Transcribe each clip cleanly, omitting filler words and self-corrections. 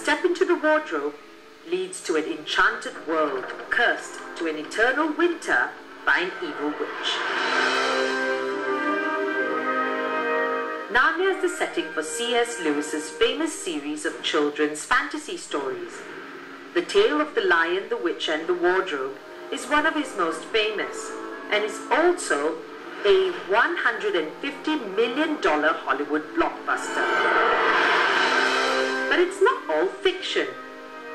step into the wardrobe leads to an enchanted world cursed to an eternal winter by an evil witch. Narnia is the setting for C.S. Lewis's famous series of children's fantasy stories. The Tale of the Lion, the Witch and the Wardrobe is one of his most famous and is also a $150 million Hollywood blockbuster. But it's not all fiction.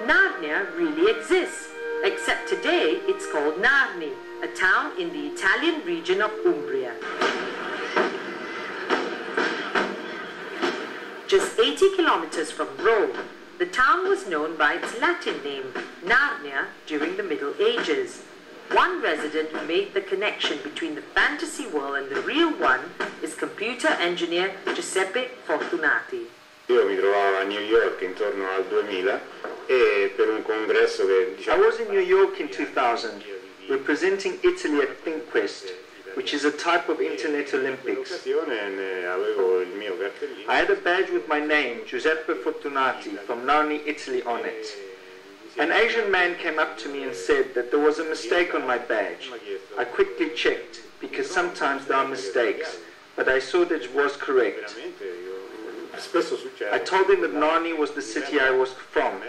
Narnia really exists, except today it's called Narni, a town in the Italian region of Umbria. Just 80 kilometers from Rome, the town was known by its Latin name, Narnia, during the Middle Ages. One resident who made the connection between the fantasy world and the real one is computer engineer Giuseppe Fortunati. Io mi trovavo a New York intorno al 2000 e per un congresso che I was in New York in 2000, representing Italy at ThinkQuest, which is a type of Internet Olympics. avevo il mio cartellino. I had a badge with my name, Giuseppe Fortunati, from Narnia, Italy, on it. An Asian man came up to me and said that there was a mistake on my badge. I quickly checked, because sometimes there are mistakes, but I saw that it was correct. I told him that Narnia was the city I was from.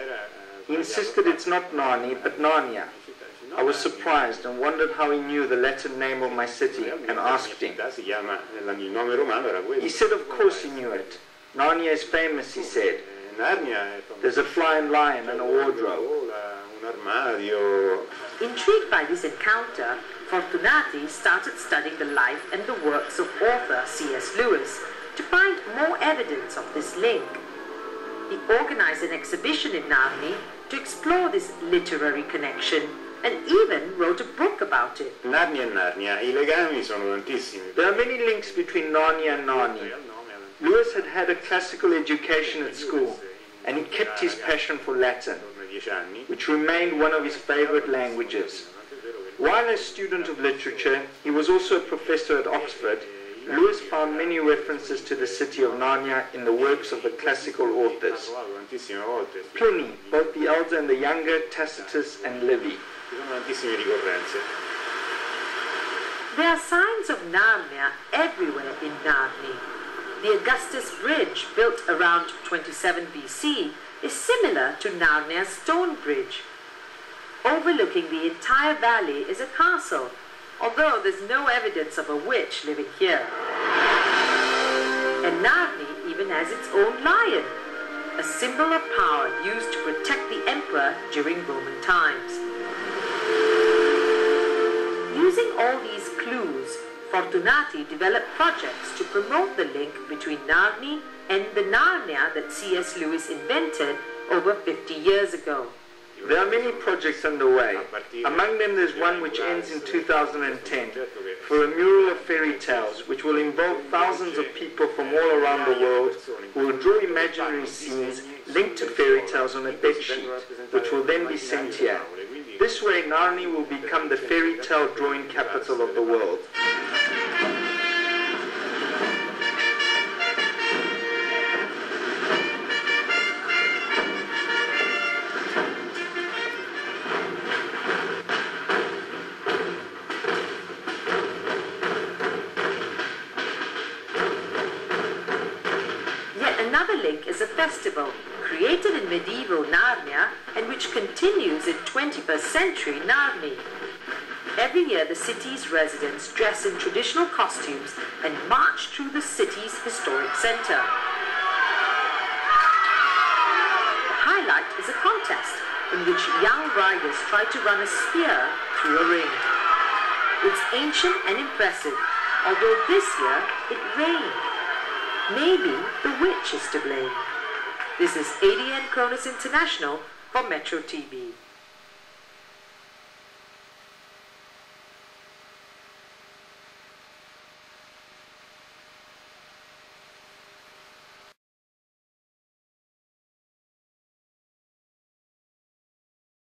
He insisted it's not Narnia, but Narnia. I was surprised and wondered how he knew the Latin name of my city and asked him. He said of course he knew it. Narnia is famous, he said. There's a flying lion and a wardrobe. Intrigued by this encounter, Fortunati started studying the life and the works of author C.S. Lewis to find more evidence of this link. He organized an exhibition in Narnia to explore this literary connection and even wrote a book about it. Narnia e Narnia, I legami sono tantissimi. There are many links between Narnia and Narnia. Lewis had had a classical education at school, and he kept his passion for Latin, which remained one of his favorite languages. While a student of literature, he was also a professor at Oxford. Lewis found many references to the city of Narnia in the works of the classical authors. Pliny, both the elder and the younger, Tacitus and Livy. There are signs of Narnia everywhere in Narnia. The Augustus Bridge, built around 27 BC, is similar to Narnia's stone bridge. Overlooking the entire valley is a castle, although there's no evidence of a witch living here. And Narnia even has its own lion, a symbol of power used to protect the emperor during Roman times. Using all these clues, Fortunati developed projects to promote the link between Narnia and the Narnia that C.S. Lewis invented over 50 years ago. There are many projects underway. Among them there's one which ends in 2010 for a mural of fairy tales which will involve thousands of people from all around the world who will draw imaginary scenes linked to fairy tales on a bedsheet, which will then be sent here. This way Narnia will become the fairy tale drawing capital of the world. Another link is a festival created in medieval Narnia and which continues in 21st century Narnia. Every year the city's residents dress in traditional costumes and march through the city's historic center. The highlight is a contest in which young riders try to run a spear through a ring. It's ancient and impressive, although this year it rained. Maybe the witch is to blame. This is ADN Cronus International for Metro TV.